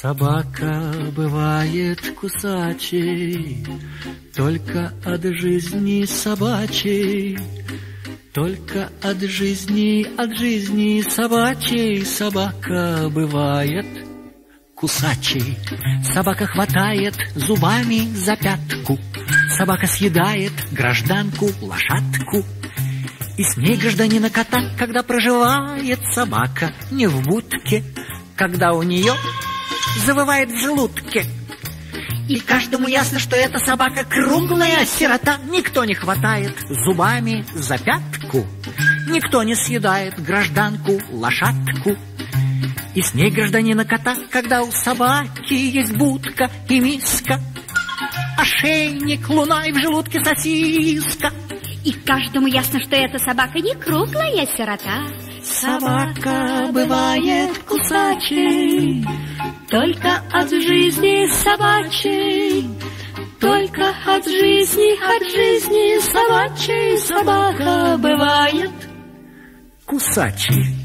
Собака бывает кусачей, только от жизни собачей, только от жизни собачей. Собака бывает кусачей. Собака хватает зубами за пятку, собака съедает гражданку лошадку. И с ней гражданина кота, когда проживает собака не в будке, когда у нее завывает в желудке. И каждому ясно, что эта собака круглая сирота. Никто не хватает зубами за пятку, никто не съедает гражданку лошадку. И с ней гражданина кота, когда у собаки есть будка и миска, ошейник, луна и в желудке сосиска. И каждому ясно, что эта собака не круглая сирота. Собака бывает кусачей, только от жизни собачей, только от жизни собачей. Собака бывает кусачей.